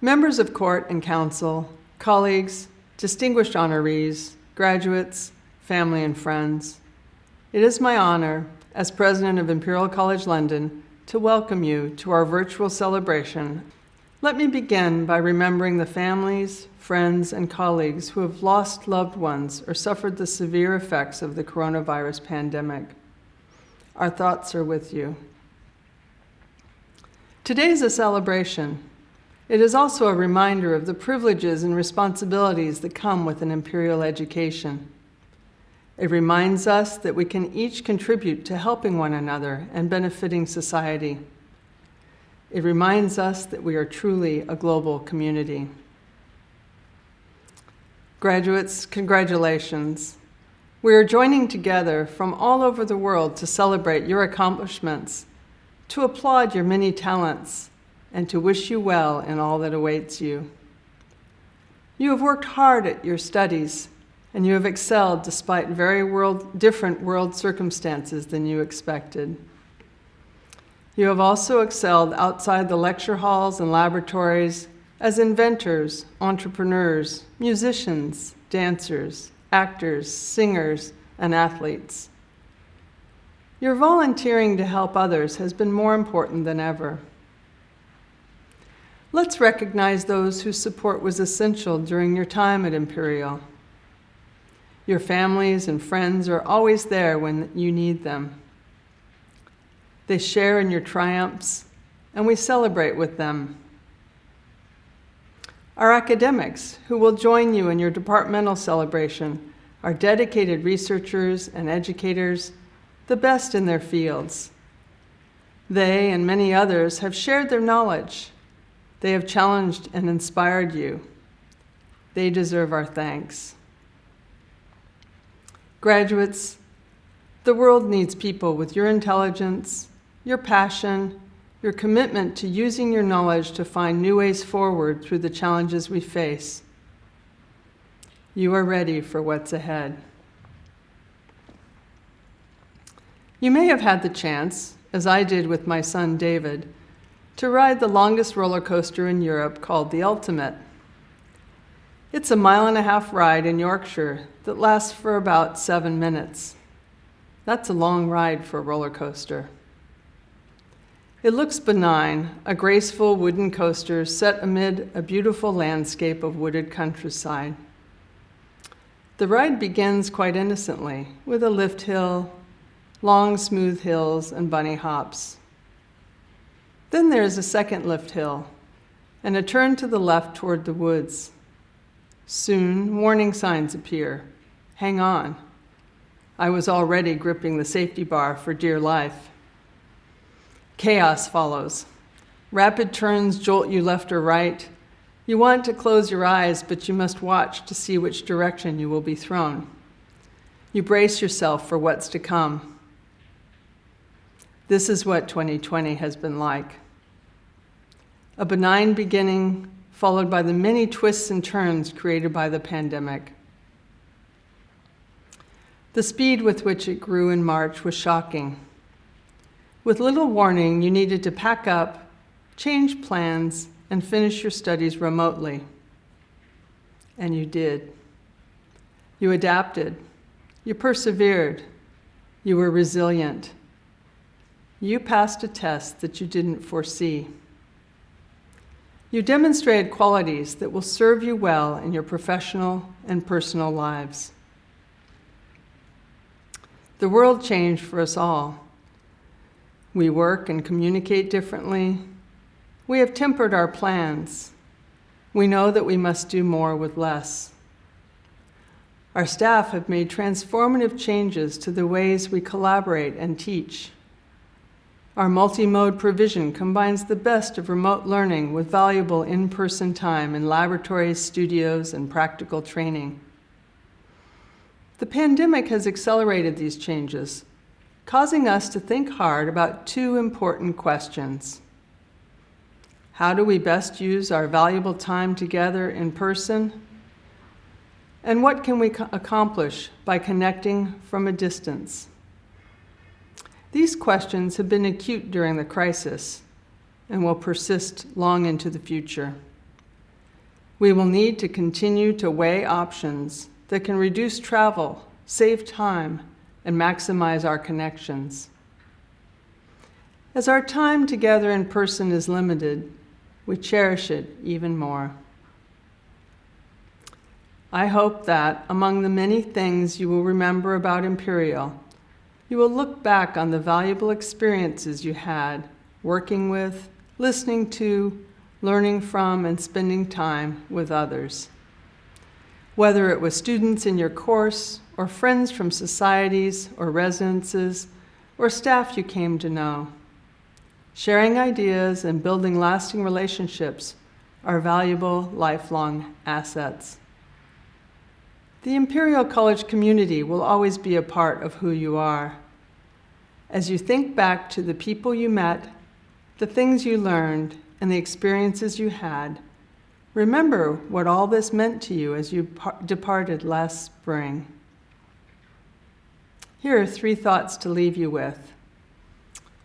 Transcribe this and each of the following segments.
Members of court and council, colleagues, distinguished honorees, graduates, family and friends, it is my honor, as president of Imperial College London, to welcome you to our virtual celebration. Let me begin by remembering the families, friends, and colleagues who have lost loved ones or suffered the severe effects of the coronavirus pandemic. Our thoughts are with you. Today is a celebration. It is also a reminder of the privileges and responsibilities that come with an Imperial education. It reminds us that we can each contribute to helping one another and benefiting society. It reminds us that we are truly a global community. Graduates, congratulations. We are joining together from all over the world to celebrate your accomplishments, to applaud your many talents, and to wish you well in all that awaits you. You have worked hard at your studies, and you have excelled despite very different world circumstances than you expected. You have also excelled outside the lecture halls and laboratories as inventors, entrepreneurs, musicians, dancers, actors, singers, and athletes. Your volunteering to help others has been more important than ever. Let's recognize those whose support was essential during your time at Imperial. Your families and friends are always there when you need them. They share in your triumphs, and we celebrate with them. Our academics, who will join you in your departmental celebration, are dedicated researchers and educators, the best in their fields. They and many others have shared their knowledge. They have challenged and inspired you. They deserve our thanks. Graduates, the world needs people with your intelligence, your passion, your commitment to using your knowledge to find new ways forward through the challenges we face. You are ready for what's ahead. You may have had the chance, as I did with my son David, to ride the longest roller coaster in Europe called the Ultimate. It's a 1.5-mile ride in Yorkshire that lasts for about 7 minutes. That's a long ride for a roller coaster. It looks benign, a graceful wooden coaster set amid a beautiful landscape of wooded countryside. The ride begins quite innocently, with a lift hill, long smooth hills, and bunny hops. Then there is a second lift hill, and a turn to the left toward the woods. Soon, warning signs appear. Hang on. I was already gripping the safety bar for dear life. Chaos follows. Rapid turns jolt you left or right. You want to close your eyes, but you must watch to see which direction you will be thrown. You brace yourself for what's to come. This is what 2020 has been like. A benign beginning, followed by the many twists and turns created by the pandemic. The speed with which it grew in March was shocking. With little warning, you needed to pack up, change plans, and finish your studies remotely. And you did. You adapted. You persevered. You were resilient. You passed a test that you didn't foresee. You demonstrated qualities that will serve you well in your professional and personal lives. The world changed for us all. We work and communicate differently. We have tempered our plans. We know that we must do more with less. Our staff have made transformative changes to the ways we collaborate and teach. Our multi-mode provision combines the best of remote learning with valuable in-person time in laboratories, studios, and practical training. The pandemic has accelerated these changes, causing us to think hard about 2 important questions. How do we best use our valuable time together in person? And what can we accomplish by connecting from a distance? These questions have been acute during the crisis and will persist long into the future. We will need to continue to weigh options that can reduce travel, save time, and maximize our connections. As our time together in person is limited, we cherish it even more. I hope that, among the many things you will remember about Imperial, you will look back on the valuable experiences you had working with, listening to, learning from, and spending time with others. Whether it was students in your course, or friends from societies or residences, or staff you came to know. Sharing ideas and building lasting relationships are valuable lifelong assets. The Imperial College community will always be a part of who you are. As you think back to the people you met, the things you learned, and the experiences you had, remember what all this meant to you as you departed last spring. Here are 3 thoughts to leave you with.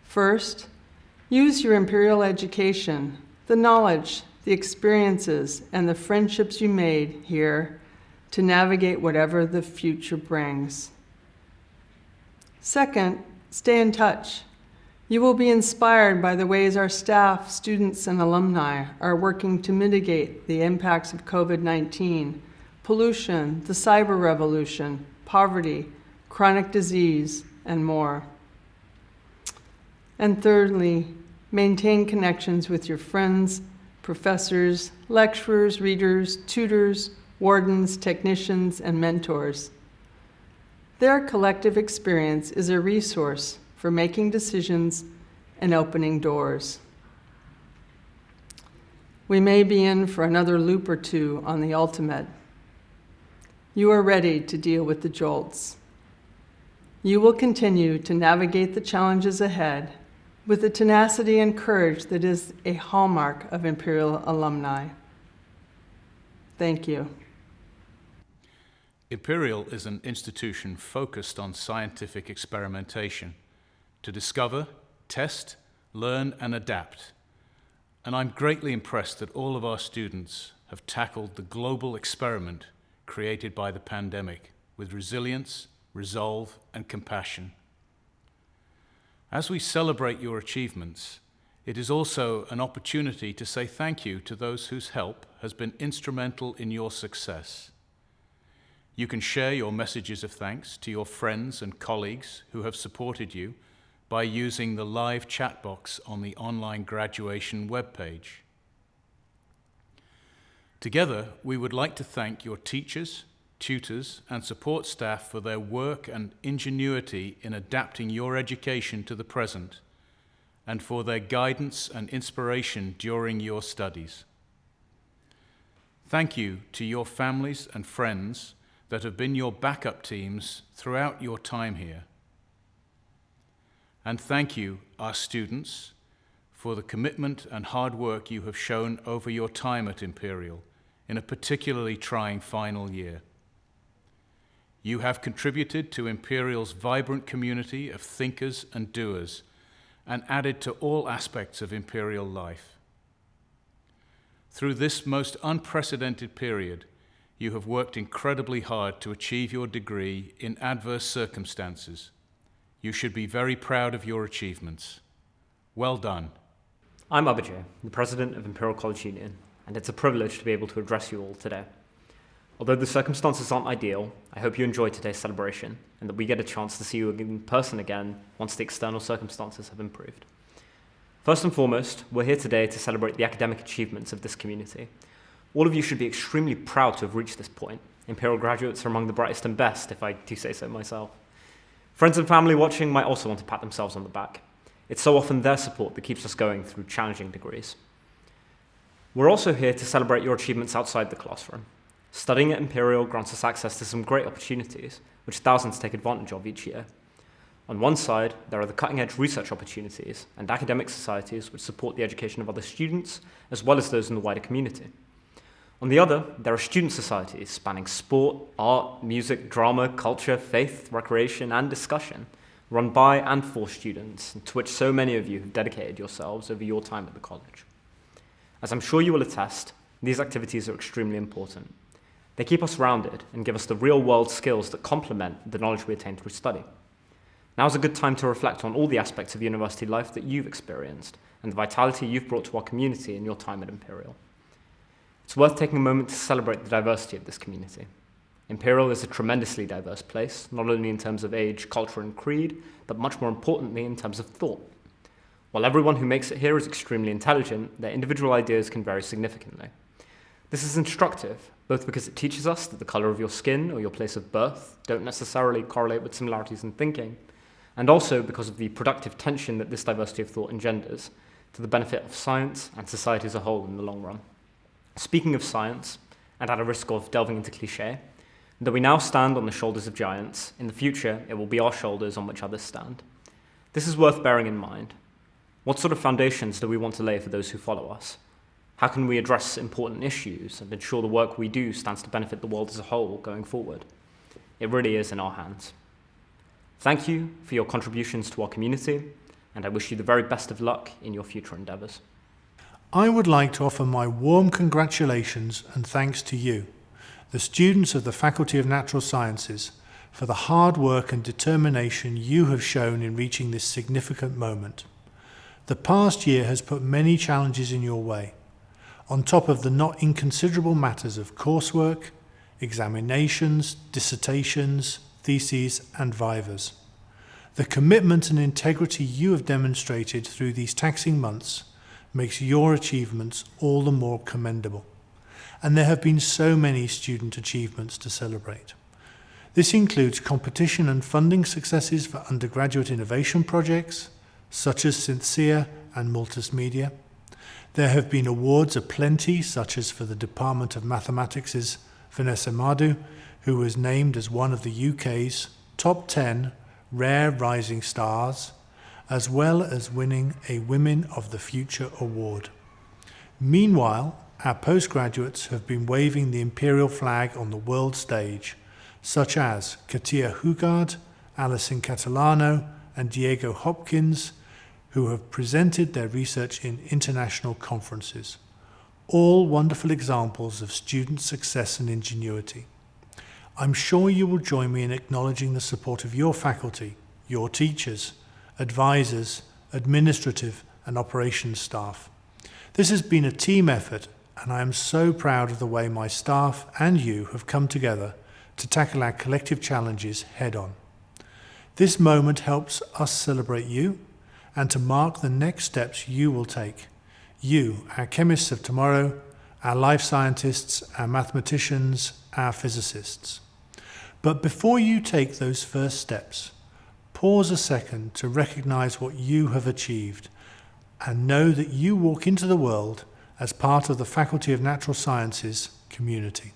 First, use your Imperial education, the knowledge, the experiences, and the friendships you made here to navigate whatever the future brings. Second, stay in touch. You will be inspired by the ways our staff, students, and alumni are working to mitigate the impacts of COVID-19, pollution, the cyber revolution, poverty, chronic disease, and more. And thirdly, maintain connections with your friends, professors, lecturers, readers, tutors, wardens, technicians, and mentors. Their collective experience is a resource for making decisions and opening doors. We may be in for another loop or 2 on the Ultimate. You are ready to deal with the jolts. You will continue to navigate the challenges ahead with the tenacity and courage that is a hallmark of Imperial alumni. Thank you. Imperial is an institution focused on scientific experimentation to discover, test, learn, and adapt, and I'm greatly impressed that all of our students have tackled the global experiment created by the pandemic with resilience, resolve, and compassion. As we celebrate your achievements, it is also an opportunity to say thank you to those whose help has been instrumental in your success. You can share your messages of thanks to your friends and colleagues who have supported you by using the live chat box on the online graduation webpage. Together, we would like to thank your teachers, tutors, and support staff for their work and ingenuity in adapting your education to the present, and for their guidance and inspiration during your studies. Thank you to your families and friends that have been your backup teams throughout your time here. And thank you, our students, for the commitment and hard work you have shown over your time at Imperial in a particularly trying final year. You have contributed to Imperial's vibrant community of thinkers and doers and added to all aspects of Imperial life. Through this most unprecedented period, you have worked incredibly hard to achieve your degree in adverse circumstances. You should be very proud of your achievements. Well done. I'm Abhijay, the President of Imperial College Union, and it's a privilege to be able to address you all today. Although the circumstances aren't ideal, I hope you enjoy today's celebration and that we get a chance to see you in person again once the external circumstances have improved. First and foremost, we're here today to celebrate the academic achievements of this community. All of you should be extremely proud to have reached this point. Imperial graduates are among the brightest and best, if I do say so myself. Friends and family watching might also want to pat themselves on the back. It's so often their support that keeps us going through challenging degrees. We're also here to celebrate your achievements outside the classroom. Studying at Imperial grants us access to some great opportunities, which thousands take advantage of each year. On one side, there are the cutting-edge research opportunities and academic societies which support the education of other students, as well as those in the wider community. On the other, there are student societies spanning sport, art, music, drama, culture, faith, recreation, and discussion, run by and for students, and to which so many of you have dedicated yourselves over your time at the college. As I'm sure you will attest, these activities are extremely important. They keep us rounded and give us the real-world skills that complement the knowledge we attain through study. Now is a good time to reflect on all the aspects of university life that you've experienced and the vitality you've brought to our community in your time at Imperial. It's worth taking a moment to celebrate the diversity of this community. Imperial is a tremendously diverse place, not only in terms of age, culture, and creed, but much more importantly in terms of thought. While everyone who makes it here is extremely intelligent, their individual ideas can vary significantly. This is instructive, both because it teaches us that the color of your skin or your place of birth don't necessarily correlate with similarities in thinking, and also because of the productive tension that this diversity of thought engenders to the benefit of science and society as a whole in the long run. Speaking of science, and at a risk of delving into cliché, though we now stand on the shoulders of giants, in the future it will be our shoulders on which others stand. This is worth bearing in mind. What sort of foundations do we want to lay for those who follow us? How can we address important issues and ensure the work we do stands to benefit the world as a whole going forward? It really is in our hands. Thank you for your contributions to our community, and I wish you the very best of luck in your future endeavours. I would like to offer my warm congratulations and thanks to you, the students of the Faculty of Natural Sciences, for the hard work and determination you have shown in reaching this significant moment. The past year has put many challenges in your way, on top of the not inconsiderable matters of coursework, examinations, dissertations, theses, and vivas. The commitment and integrity you have demonstrated through these taxing months makes your achievements all the more commendable. And there have been so many student achievements to celebrate. This includes competition and funding successes for undergraduate innovation projects, such as Synthia and Multis Media. There have been awards aplenty, such as for the Department of Mathematics' Vanessa Madu, who was named as one of the UK's top 10 rare rising stars, as well as winning a Women of the Future award. Meanwhile, our postgraduates have been waving the Imperial flag on the world stage, such as Katia Hugard, Alison Catalano, and Diego Hopkins, who have presented their research in international conferences. All wonderful examples of student success and ingenuity. I'm sure you will join me in acknowledging the support of your faculty, your teachers, advisors, administrative and operations staff. This has been a team effort, and I am so proud of the way my staff and you have come together to tackle our collective challenges head on. This moment helps us celebrate you and to mark the next steps you will take. You, our chemists of tomorrow, our life scientists, our mathematicians, our physicists. But before you take those first steps, pause a second to recognize what you have achieved and know that you walk into the world as part of the Faculty of Natural Sciences community.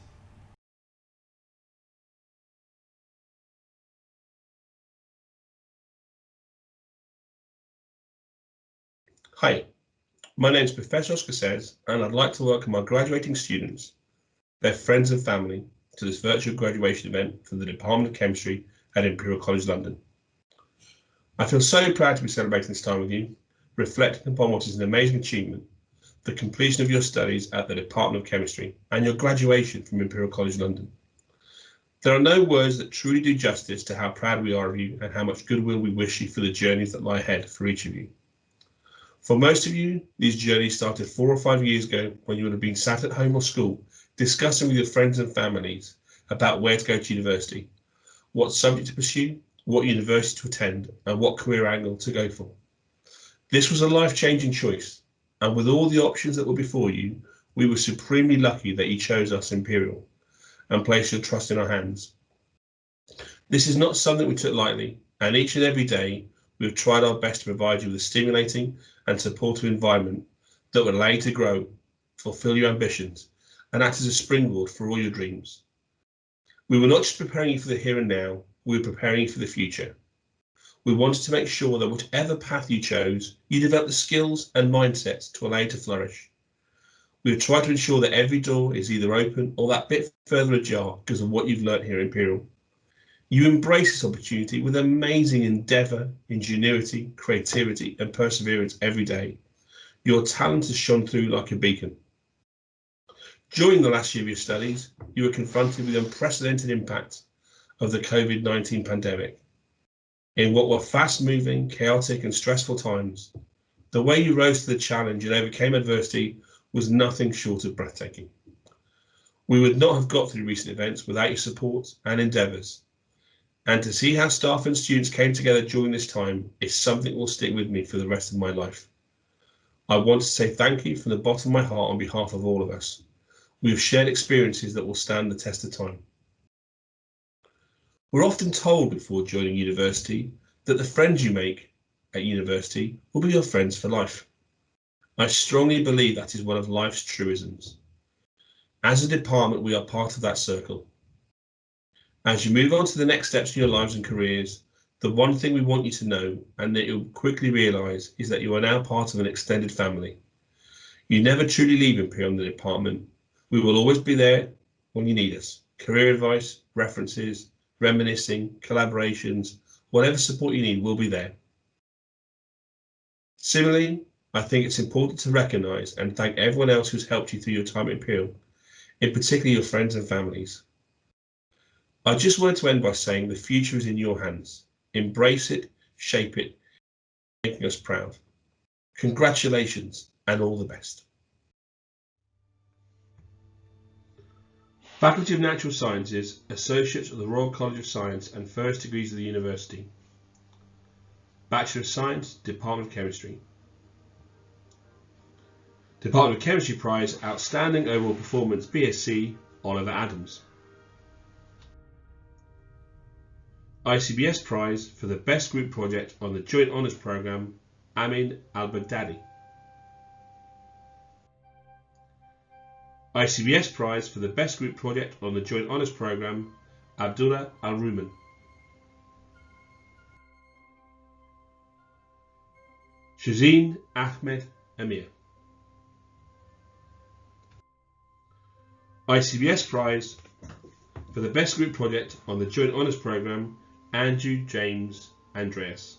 Hi, my name is Professor Oscar Says, and I'd like to welcome our graduating students, their friends and family to this virtual graduation event for the Department of Chemistry at Imperial College London. I feel so proud to be celebrating this time with you, reflecting upon what is an amazing achievement, the completion of your studies at the Department of Chemistry and your graduation from Imperial College London. There are no words that truly do justice to how proud we are of you and how much goodwill we wish you for the journeys that lie ahead for each of you. For most of you, these journeys started 4 or 5 years ago when you would have been sat at home or school discussing with your friends and families about where to go to university, what subject to pursue, what university to attend, and what career angle to go for. This was a life-changing choice, and with all the options that were before you, we were supremely lucky that you chose us, Imperial, and placed your trust in our hands. This is not something we took lightly, and each and every day we've tried our best to provide you with a stimulating and supportive environment that will allow you to grow, fulfill your ambitions, and act as a springboard for all your dreams. We were not just preparing you for the here and now, we were preparing you for the future. We wanted to make sure that whatever path you chose, you develop the skills and mindsets to allow you to flourish. We have tried to ensure that every door is either open or that bit further ajar because of what you've learnt here at Imperial. You embrace this opportunity with amazing endeavour, ingenuity, creativity and perseverance every day. Your talent has shone through like a beacon. During the last year of your studies, you were confronted with the unprecedented impact of the COVID-19 pandemic. In what were fast-moving, chaotic and stressful times, the way you rose to the challenge and overcame adversity was nothing short of breathtaking. We would not have got through recent events without your support and endeavours. And to see how staff and students came together during this time is something that will stick with me for the rest of my life. I want to say thank you from the bottom of my heart on behalf of all of us. We have shared experiences that will stand the test of time. We're often told before joining university that the friends you make at university will be your friends for life. I strongly believe that is one of life's truisms. As a department, we are part of that circle. As you move on to the next steps in your lives and careers, the one thing we want you to know and that you'll quickly realise is that you are now part of an extended family. You never truly leave Imperial in the department. We will always be there when you need us. Career advice, references, reminiscing, collaborations, whatever support you need will be there. Similarly, I think it's important to recognise and thank everyone else who's helped you through your time at Imperial, in particular your friends and families. I just wanted to end by saying the future is in your hands. Embrace it, shape it, making us proud. Congratulations and all the best. Faculty of Natural Sciences, Associates of the Royal College of Science and First Degrees of the University. Bachelor of Science, Department of Chemistry. Department of Chemistry Prize, Outstanding Overall Performance, BSc, Oliver Adams. ICBS Prize for the Best Group Project on the Joint Honours Programme, Amin Al-Baghdadi. ICBS Prize for the Best Group Project on the Joint Honours Programme, Abdullah Al-Ruman. Shazeen Ahmed Amir. ICBS Prize for the Best Group Project on the Joint Honours Programme, Andrew James Andreas.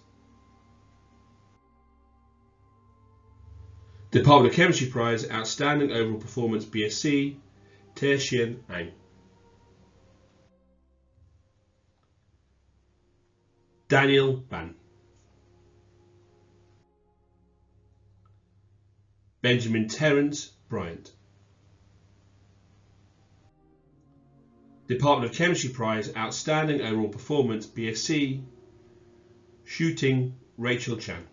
Department of Chemistry Prize, Outstanding Overall Performance, BSc, Te Xian Ang. Daniel Ban. Benjamin Terence Bryant. Department of Chemistry Prize, Outstanding Overall Performance, BSc, Shooting Rachel Chan.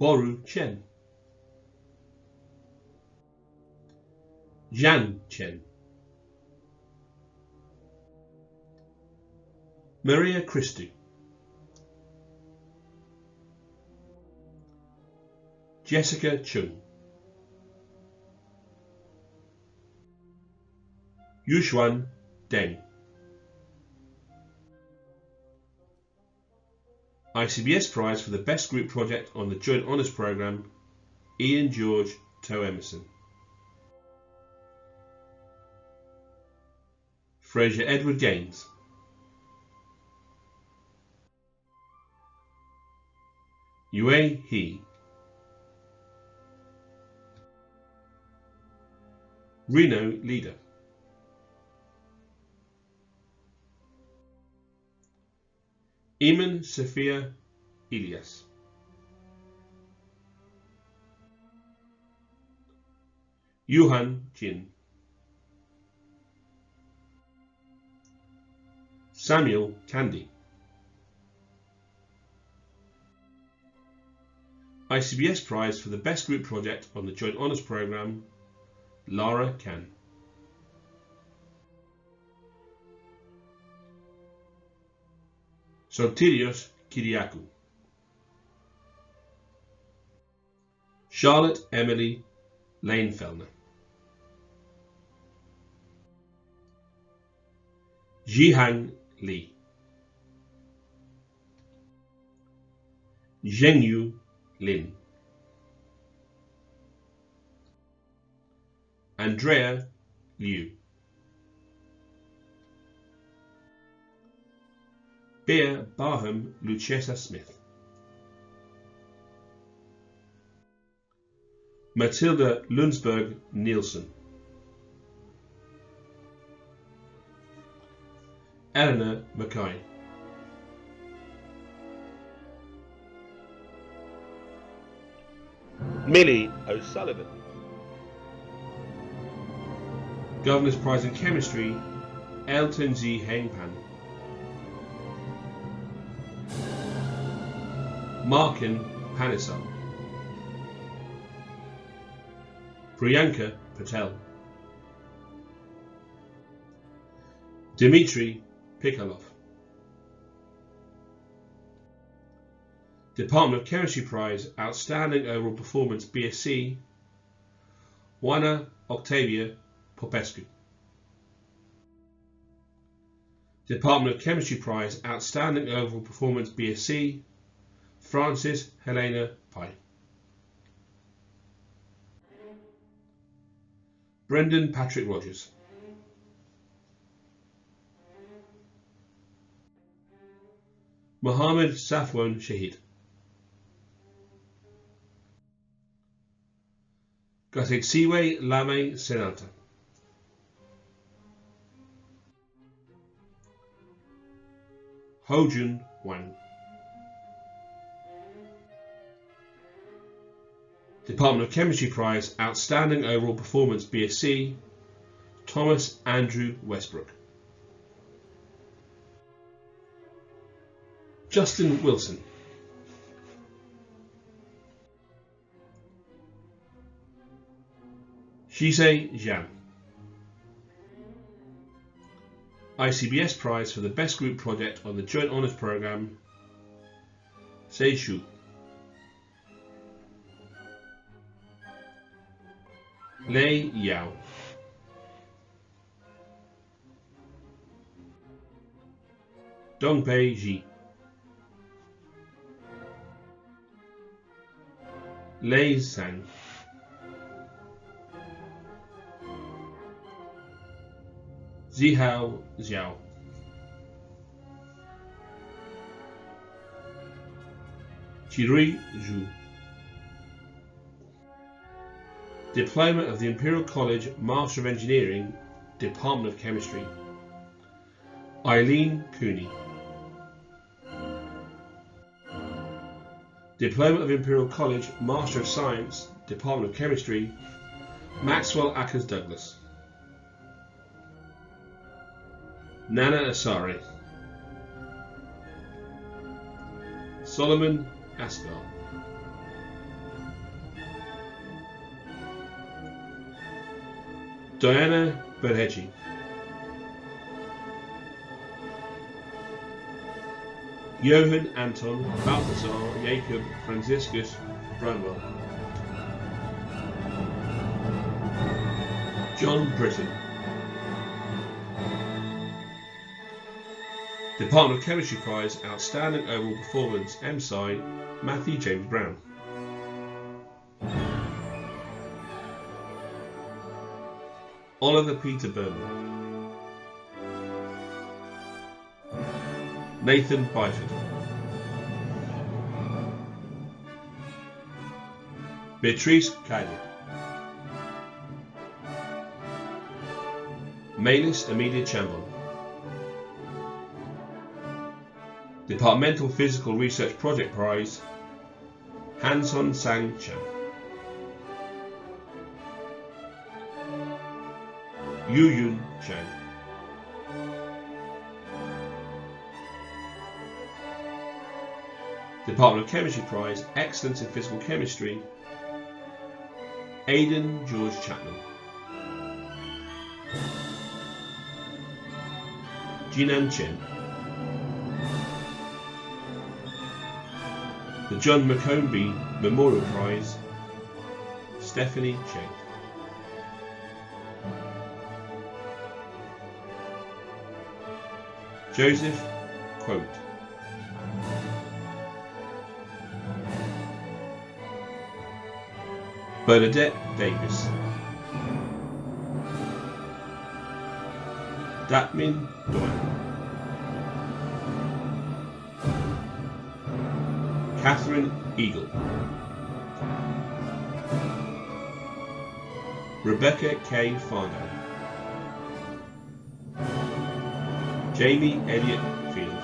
Boru Chen. Zhan Chen. Maria Christou. Jessica Chung. Yushuan Deng. ICBS Prize for the Best Group Project on the Joint Honours Programme, Ian George Toe Emerson. Fraser Edward Gaines. Yue He. Reno Leader. Iman Sophia Elias. Yuhan Jin. Samuel Candy. ICBS Prize for the Best Group Project on the Joint Honours Programme, Lara Can. Sotirios Kiriakou. Charlotte Emily Lanefellner. Jihang Li. Zhengyu Lin. Andrea Liu. Bea Barham Lucetta Smith. Matilda Lundsberg Nielsen. Eleanor Mackay. Millie O'Sullivan. Governor's Prize in Chemistry, Elton Z. Hengpan. Markin Panisar. Priyanka Patel. Dmitry Pikolov. Department of Chemistry Prize, Outstanding Overall Performance, BSc, Juana Octavia Popescu. Department of Chemistry Prize, Outstanding Overall Performance, BSc, Francis Helena Pai. Brendan Patrick Rogers. Mohammed Safwan Shahid. Gatexiwe Lame Senata. Hojun Wang. Department of Chemistry Prize, Outstanding Overall Performance, BSc, Thomas Andrew Westbrook. Justin Wilson. Shise Zhang. ICBS Prize for the Best Group Project on the Joint Honours Programme, Sei Shu. Lei Yao. Dongpei Ji. Lei Sang. Zihao Xiao. Chirui Zhu. Diploma of the Imperial College Master of Engineering, Department of Chemistry, Eileen Cooney. Diploma of Imperial College Master of Science, Department of Chemistry, Maxwell Ackers Douglas. Nana Asari. Solomon Asgar. Diana Berhegi. Johann Anton Balthasar Jacob Franciscus Branwell. John Britton. Department of Chemistry Prize Outstanding Overall Performance MSci Matthew James Brown. Oliver Peter Berman. Nathan Byford. Beatrice Kylie. Malis Amelia Chambon. Departmental Physical Research Project Prize Hanson Sang Chan. Yu Yun Chang. Department of Chemistry Prize Excellence in Physical Chemistry Aidan George Chapman. Jinan Chen. The John McCombie Memorial Prize Stephanie Cheng. Joseph Quote. Bernadette Davis. Datmin Doyle. Catherine Eagle. Rebecca K. Farnham. Jamie Elliott Field.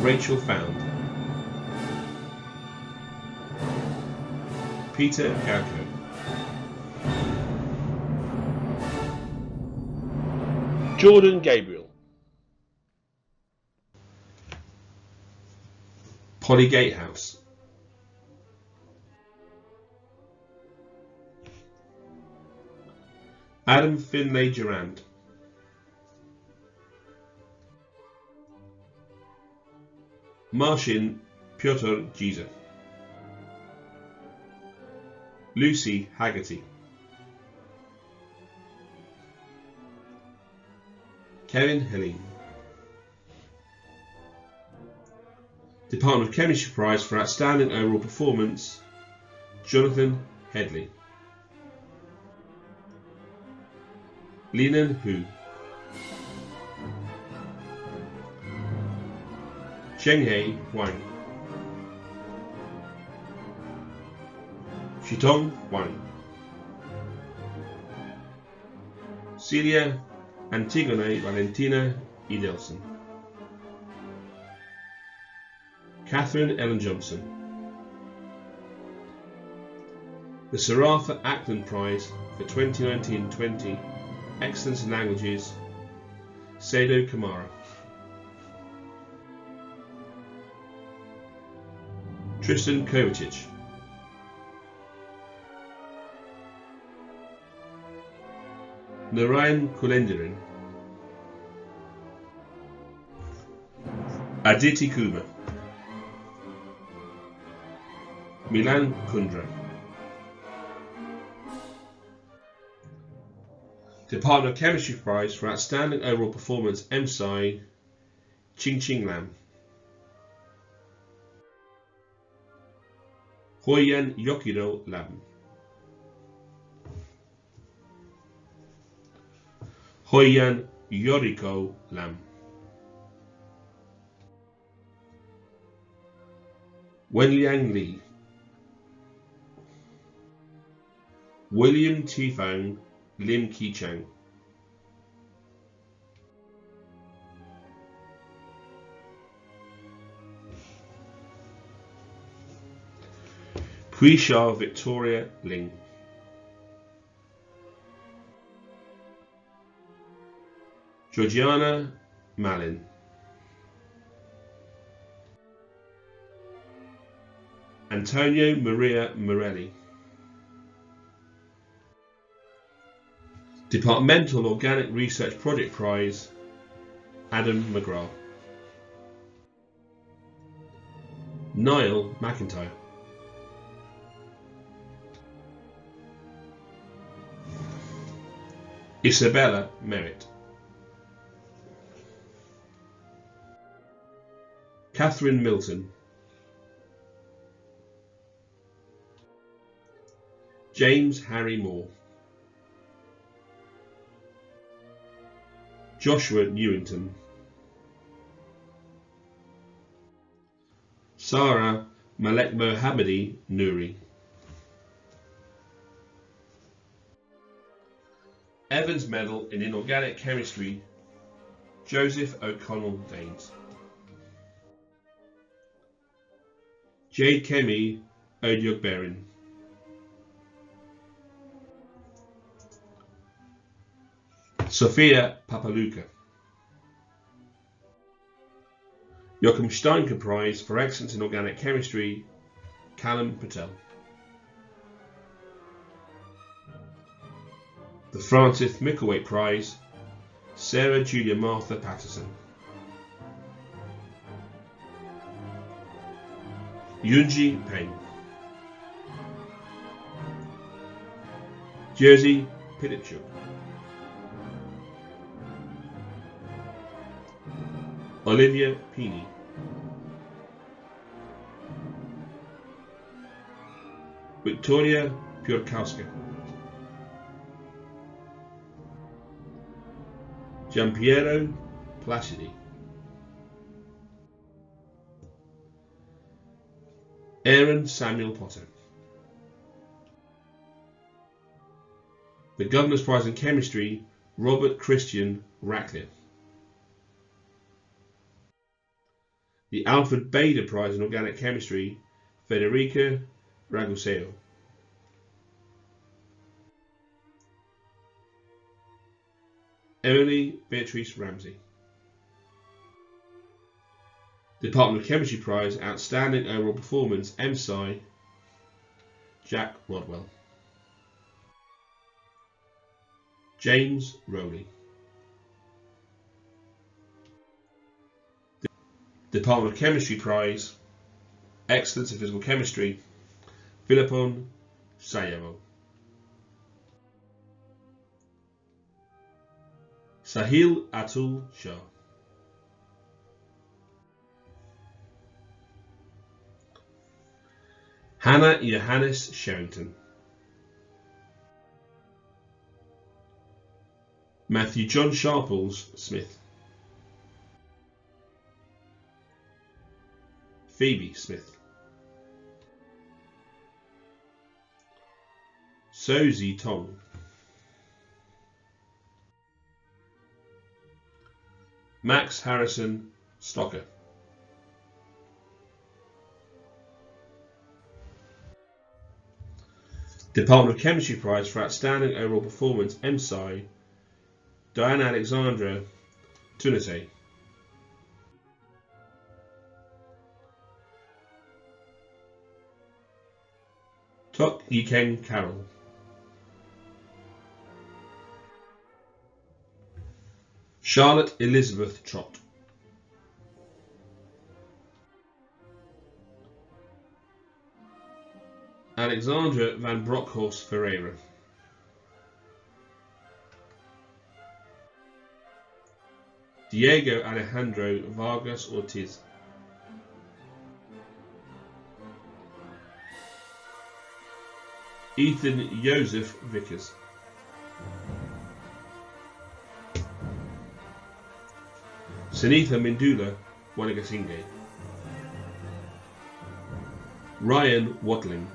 Rachel Found. Peter Gauco. Jordan Gabriel. Polly Gatehouse. Adam Finlay Durand. Marcin Piotr Giza. Lucy Haggerty. Kevin Hilling. Department of Chemistry Prize for Outstanding Overall Performance Jonathan Headley. Linan Hu. Zhenghei Wang. Shitong Wang. Celia Antigone Valentina Edelson. Catherine Ellen Johnson. The Sir Arthur Ackland Prize for 2019-20 Excellence in Languages Sado Kamara. Tristan Kovacic. Narayan Kulendiran. Aditi Kumar. Milan Kundra. Department of Chemistry Prize for Outstanding Overall Performance MSci Ching Lam. Hoyan Yokiro Lam. Hoyan Yoriko Lam. Wenliang Li, William Tifang Lim Kichang, Puisha Victoria Ling, Georgiana Malin, Antonio Maria Morelli, Departmental Organic Research Project Prize, Adam McGrath, Niall McIntyre, Isabella Merritt, Catherine Milton, James Harry Moore, Joshua Newington, Sarah Malek Mohammadi Nouri, Evans Medal in Inorganic Chemistry, Joseph O'Connell Daines, Jade Kemi Odyogberin, Sophia Papaluka, Joachim Steinker Prize for Excellence in Organic Chemistry, Callum Patel, the Francis Micklethwait Prize, Sarah Julia Martha Patterson, Yunji Peng, Jersey Pilipchuk, Olivia Pini, Victoria Piorkowska, Giampiero Placidi, Aaron Samuel Potter, the Governor's Prize in Chemistry, Robert Christian Ratcliffe, the Alfred Bader Prize in Organic Chemistry, Federica Raguseo, Emily Beatrice Ramsey, Department of Chemistry Prize, Outstanding Overall Performance, MSci, Jack Rodwell, James Rowley, Department of Chemistry Prize, Excellence in Physical Chemistry, Philippon Sayevo, Sahil Atul Shah, Hannah Johannes Sherrington, Matthew John Sharples Smith, Phoebe Smith, Sozi Tong, Max Harrison Stocker, Department of Chemistry Prize for Outstanding Overall Performance, MSci, Diana Alexandra Tunate, Tok Yikeng Carroll, Charlotte Elizabeth Trott, Alexandra van Bronckhorst Ferreira, Diego Alejandro Vargas Ortiz, Ethan Joseph Vickers, Sunitha Mindula Wanagasinghe, Ryan Watling,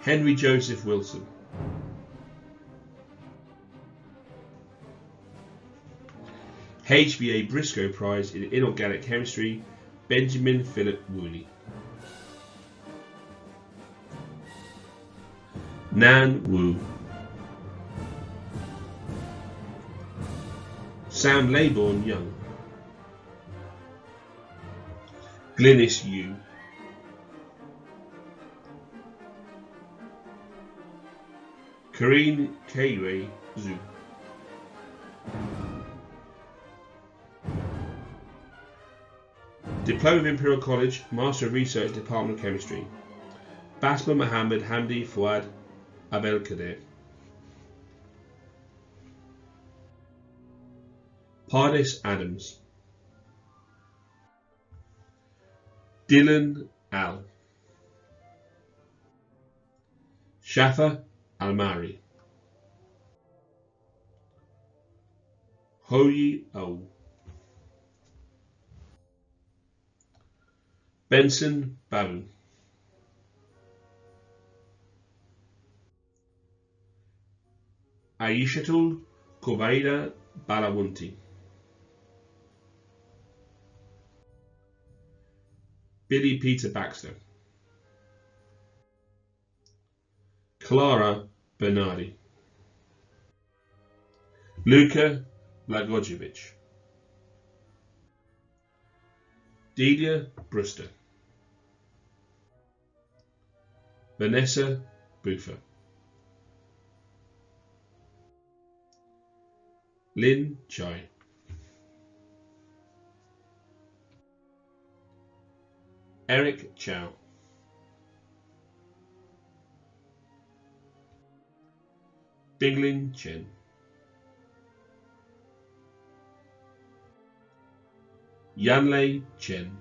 Henry Joseph Wilson, HBA Briscoe Prize in Inorganic Chemistry, Benjamin Philip Woolley, Nan Wu, Sam Laybourne Young, Glynis Yu, Karine Kayway Zhu, Diploma of Imperial College, Master of Research, Department of Chemistry, Basma Mohammed Hamdi Fuad Abelkader, Pardis Adams, Dylan Al, Shafa Almari, Hoyi O, Benson Babu, Aishatul Kubaida Balawunti, Billy Peter Baxter, Clara Bernardi, Luka Lagojevic, Delia Brewster, Vanessa Buffer, Lin Chai, Eric Chow, Binglin Chen, Yanlei Chen,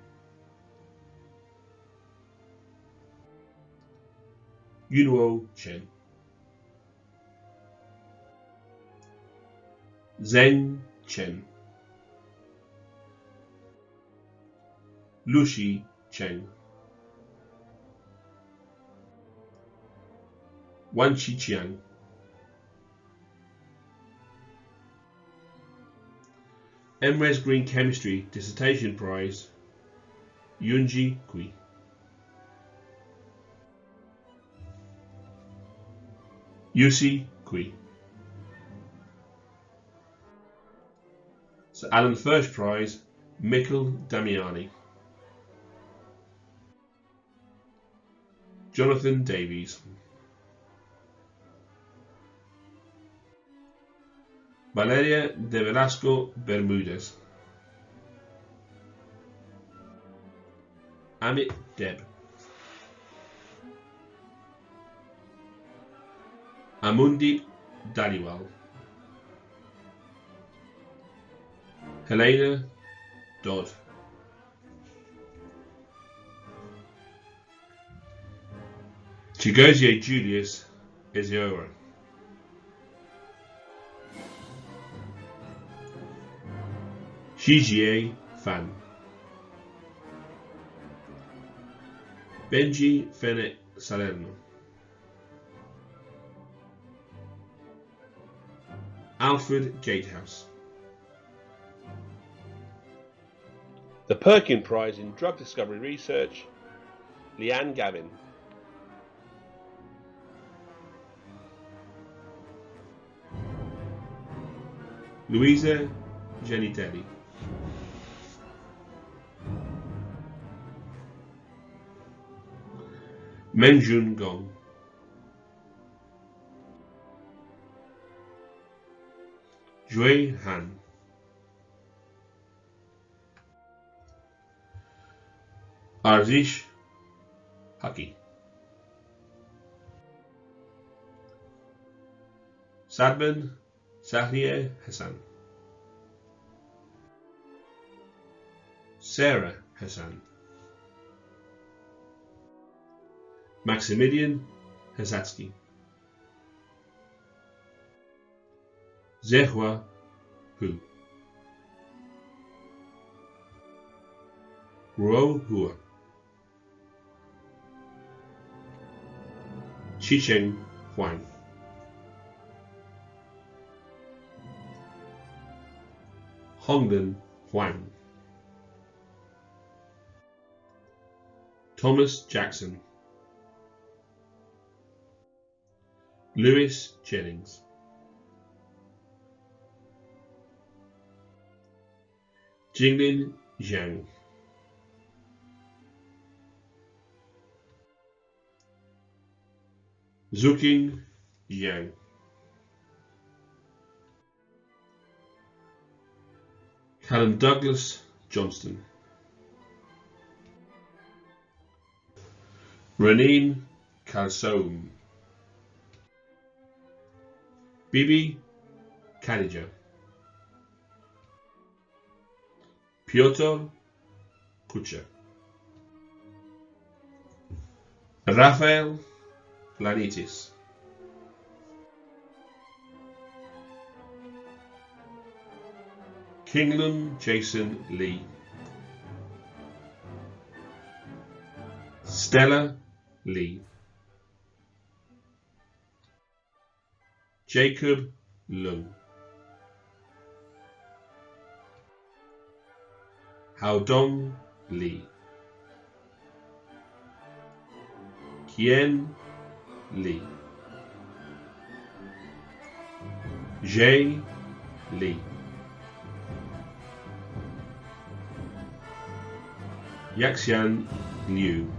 Yunwo Chen, Zheng Chen, Lushi Cheng, Wanqi Chiang, MRes Green Chemistry Dissertation Prize, Yunji Kui, Yusi Kui, Sir Alan First Prize, Mikkel Damiani, Jonathan Davies, Valeria de Velasco Bermudez, Amit Deb, Amundi Daliwal, Helena Dodd, Chigozie Julius Iziora, Shijie Fan, Benji Fene Salerno, Alfred Gatehouse, The Perkin Prize in Drug Discovery Research, Leanne Gavin, Louisa Genitelli, Menjun Gong, Jue Han, Arzish Haki, Sadman Sahriye Hassan, Sarah Hassan, Maximilian Hasatsky, Zehua Hu, Ruo Hua, Qicheng Huang, Hongden Huang, Thomas Jackson, Lewis Jennings, Jinglin Zhang, Zuqing Yang, Callum Douglas Johnston, Raneen Kalsoum, Bibi Khadija, Piotr Kucher, Rafael Lanitis, Kinglun Jason Lee, Stella Lee, Jacob Lung, Haodong Lee, Kien Lee, Jay Lee, Yaxian Liu,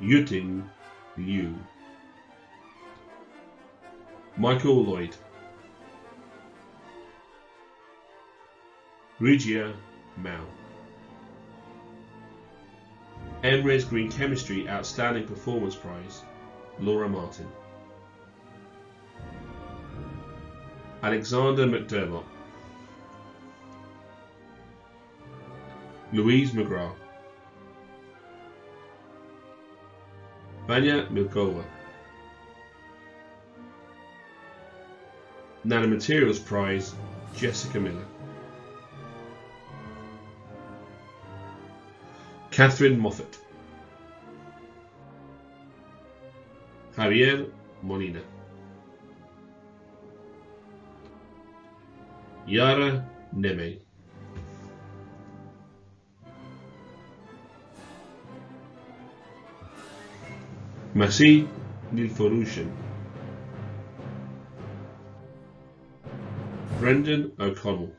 Yuting Liu, Michael Lloyd, Regia Mao, MRes Green Chemistry Outstanding Performance Prize, Laura Martin, Alexander McDermott, Louise McGrath, Vanya Milkova, Nanomaterials Prize, Jessica Miller, Catherine Moffat, Javier Molina, Yara Neme, Masi Nilforushan, Brendan O'Connell,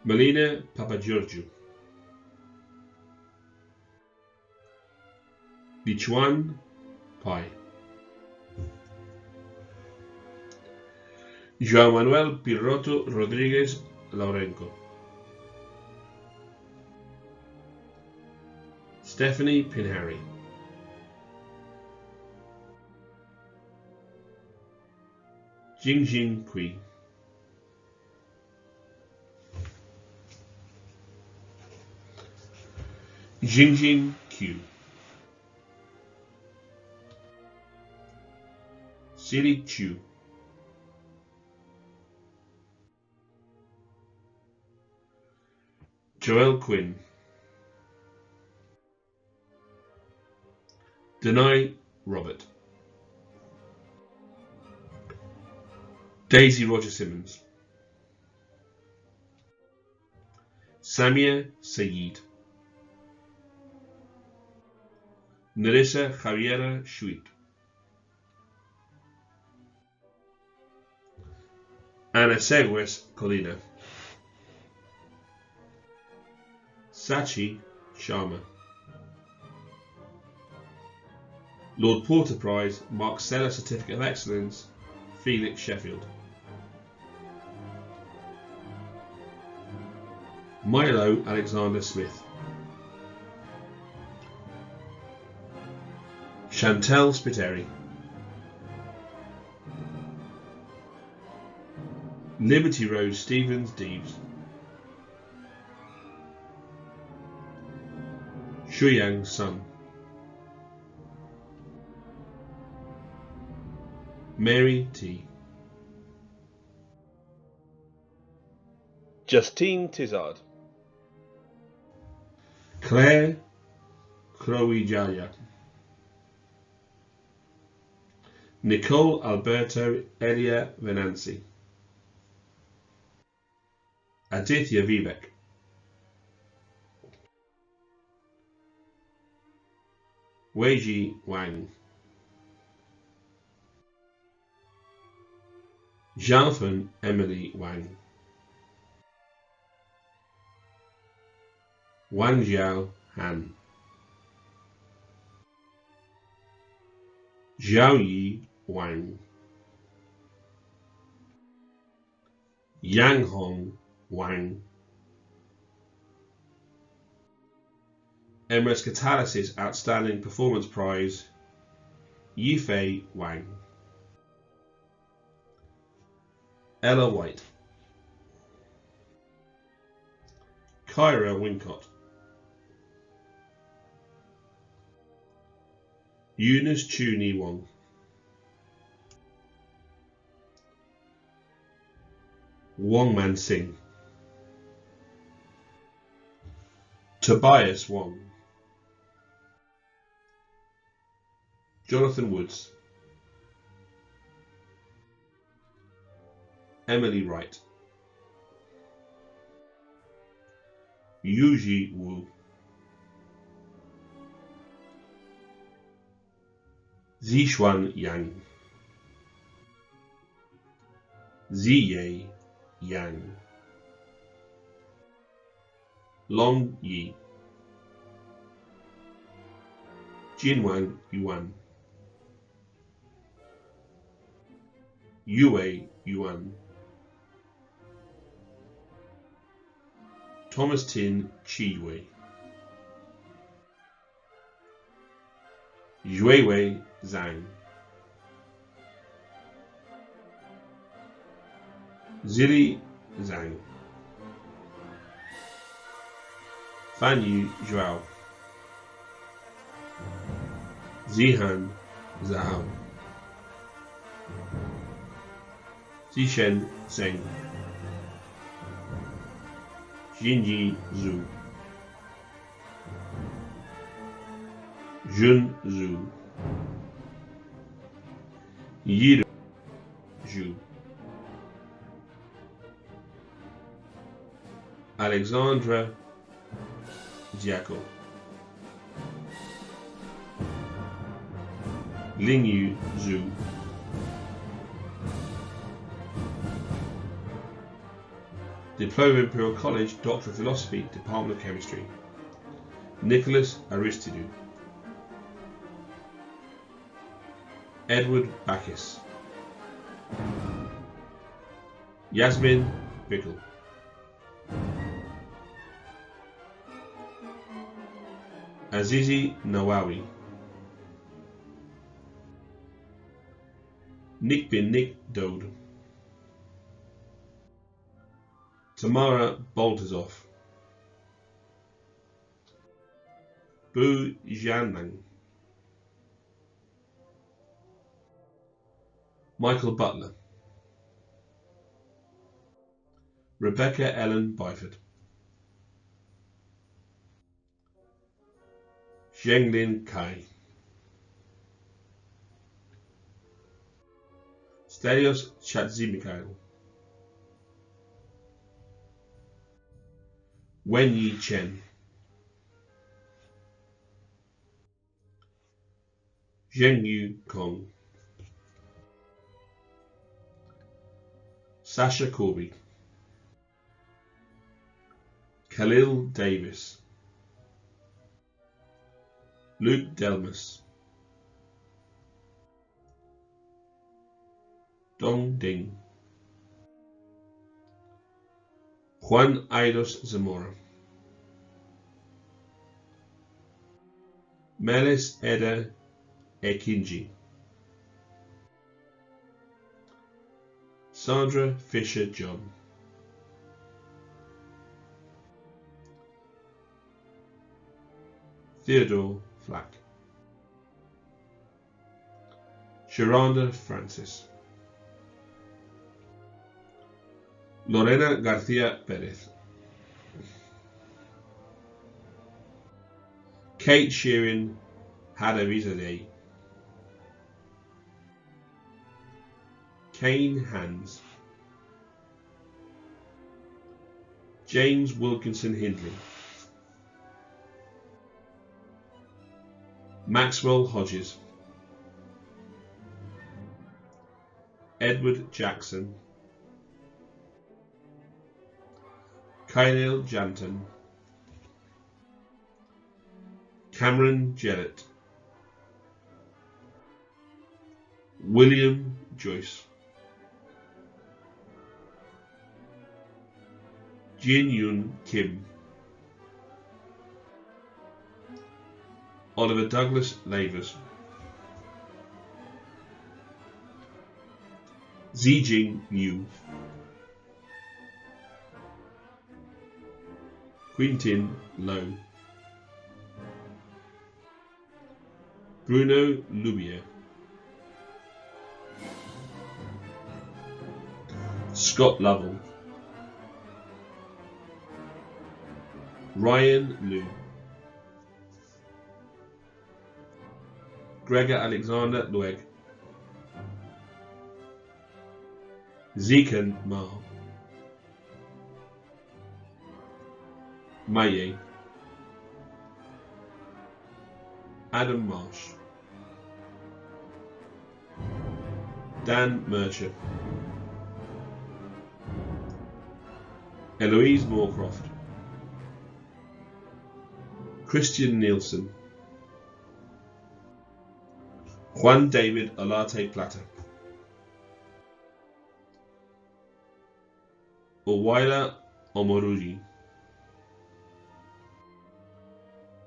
Melina Papageorgiou, Lichuan Pai, João Manuel Pirroto Rodriguez Laurenco, Stephanie Pinharry, Jingjing Kui, Jingjing Q, Siri Chu, Joel Quinn, Denai Robert, Daisy Roger Simmons, Samia Sayed, Nerissa Javiera Shuit, Ana Segues Colina, Sachi Sharma, Lord Porter Prize, Mark Seller Certificate of Excellence, Felix Sheffield, Milo Alexander Smith, Chantel Spiteri, Liberty Rose Stevens Deeves, Shuyang Sun, Mary T. Justine Tizard, Claire Crowijaya, Nicole Alberto Elia Venanci, Aditya Vivek, Weiji Wang, Jonathan Emily Wang, Wang Jiao Han, Zhaoyi Wang, Yang Hong Wang, Emirates Catalysis Outstanding Performance Prize, Yifei Wang, Ella White, Kyra Wincott, Eunice Chuni Wong, Wong Man Singh, Tobias Wong, Jonathan Woods, Emily Wright, Yuji Wu, Zixuan Yang, Ziye Yang, Long Yi, Jinwang Yuan, Yue Yuan, Thomas Tin Chiwei, Yuewei Zhang, Zili Zhang, Fanyu Zhao, Zihan Zhao, Zishen Zheng, Jinyi Zhu, Jun Zhu, Yiru Zhu, Alexandra Diaco, Lingyu Zhu, Diploma Imperial College, Doctor of Philosophy, Department of Chemistry, Nicholas Aristidou, Edward Bacchus, Yasmin Bickle, Azizi Nawawi, Nick bin Nick Dode, Tamara Baltazov, Bu Jianming, Michael Butler, Rebecca Ellen Byford, Zhenglin Kai, Stelios Chatzimikail, Wenyi Chen, Zhengyu Kong, Sasha Corby, Khalil Davis, Luke Delmas, Dong Ding, Juan Aidos Zamora, Melis Eda Ekinji, Sandra Fisher John, Theodore Flack, Sharonda Francis, Lorena García Pérez. Kate Sheeran Hadavizadeh. Kane Hans. James Wilkinson Hindley. Maxwell Hodges. Edward Jackson. Kyle Janton. Cameron Jellett. William Joyce. Jin Yun Kim. Oliver Douglas Lavers. Zijing Yu. Quintin Lowe. Bruno Lubier. Scott Lovell. Ryan Liu. Gregor Alexander Lueg. Zekan Ma. Maye. Adam Marsh. Dan Mercer. Eloise Moorcroft. Christian Nielsen. Juan David Olarte Plata. Owaila Omoruji.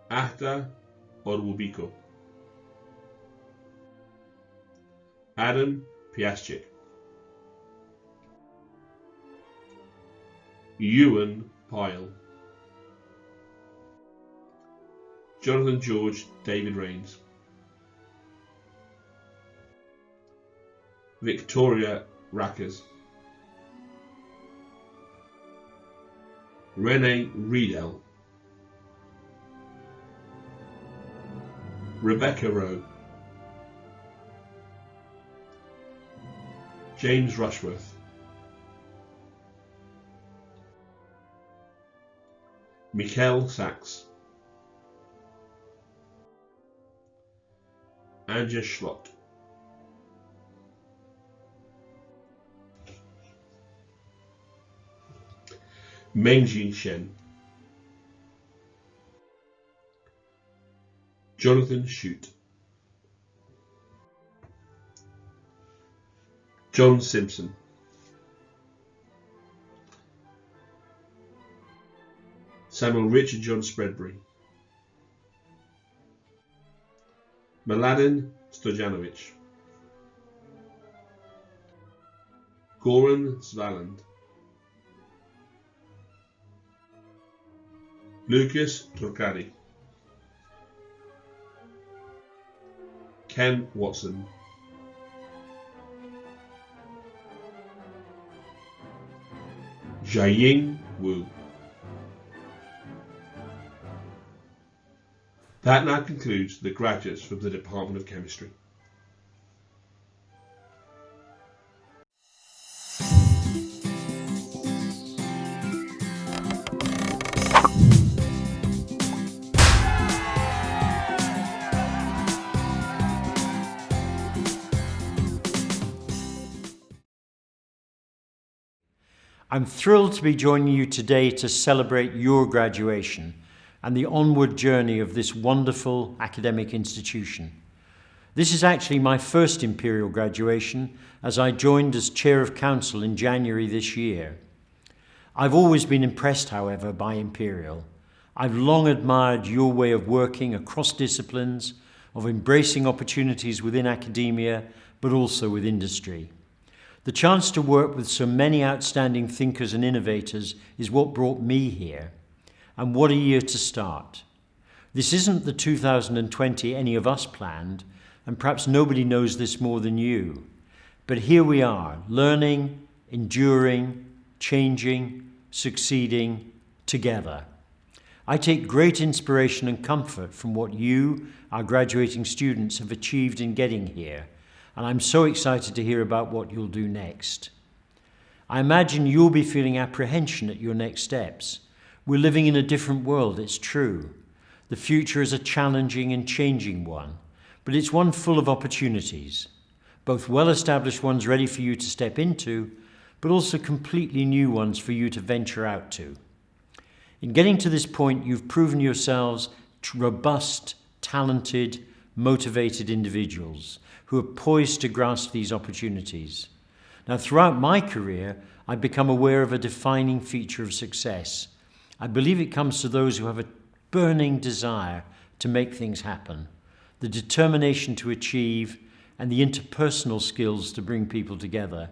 Ahta Orwubiko. Adam Piaszczyk. Ewan Pyle. Jonathan George David Rains. Victoria Rackers. Renee Riedel. Rebecca Rowe. James Rushworth. Mikkel Sachs. Anja Schlott. Mengjin Shen. Jonathan Shute. John Simpson. Samuel Richard John Spreadbury. Mladen Stojanovic. Goran Svaland. Lucas Turcari. Ken Watson. Jiaying Wu. That now concludes the graduates from the Department of Chemistry. I'm thrilled to be joining you today to celebrate your graduation and the onward journey of this wonderful academic institution. This is actually my first Imperial graduation, as I joined as Chair of Council in January this year. I've always been impressed, however, by Imperial. I've long admired your way of working across disciplines, of embracing opportunities within academia, but also with industry. The chance to work with so many outstanding thinkers and innovators is what brought me here. And what a year to start. This isn't the 2020 any of us planned, and perhaps nobody knows this more than you. But here we are, learning, enduring, changing, succeeding together. I take great inspiration and comfort from what you, our graduating students, have achieved in getting here, and I'm so excited to hear about what you'll do next. I imagine you'll be feeling apprehension at your next steps. We're living in a different world, it's true. The future is a challenging and changing one, but it's one full of opportunities, both well-established ones ready for you to step into, but also completely new ones for you to venture out to. In getting to this point, you've proven yourselves robust, talented, motivated individuals who are poised to grasp these opportunities. Now, throughout my career, I've become aware of a defining feature of success. I believe it comes to those who have a burning desire to make things happen, the determination to achieve, and the interpersonal skills to bring people together.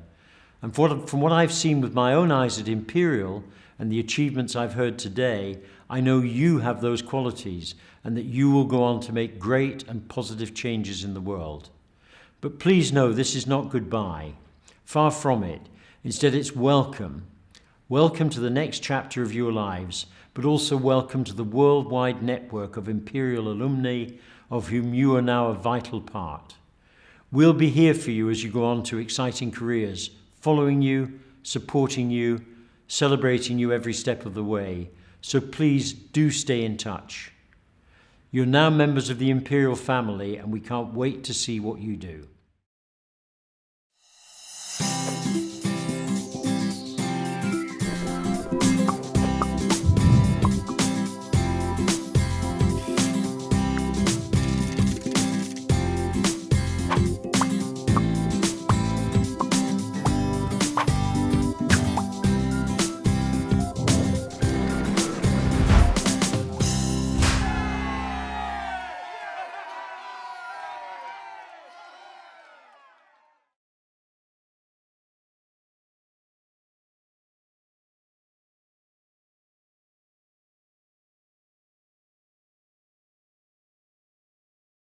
And from what I've seen with my own eyes at Imperial and the achievements I've heard today, I know you have those qualities and that you will go on to make great and positive changes in the world. But please know this is not goodbye. Far from it. Instead, it's welcome. Welcome to the next chapter of your lives, but also welcome to the worldwide network of Imperial alumni of whom you are now a vital part. We'll be here for you as you go on to exciting careers, following you, supporting you, celebrating you every step of the way. So please do stay in touch. You're now members of the Imperial family, and we can't wait to see what you do.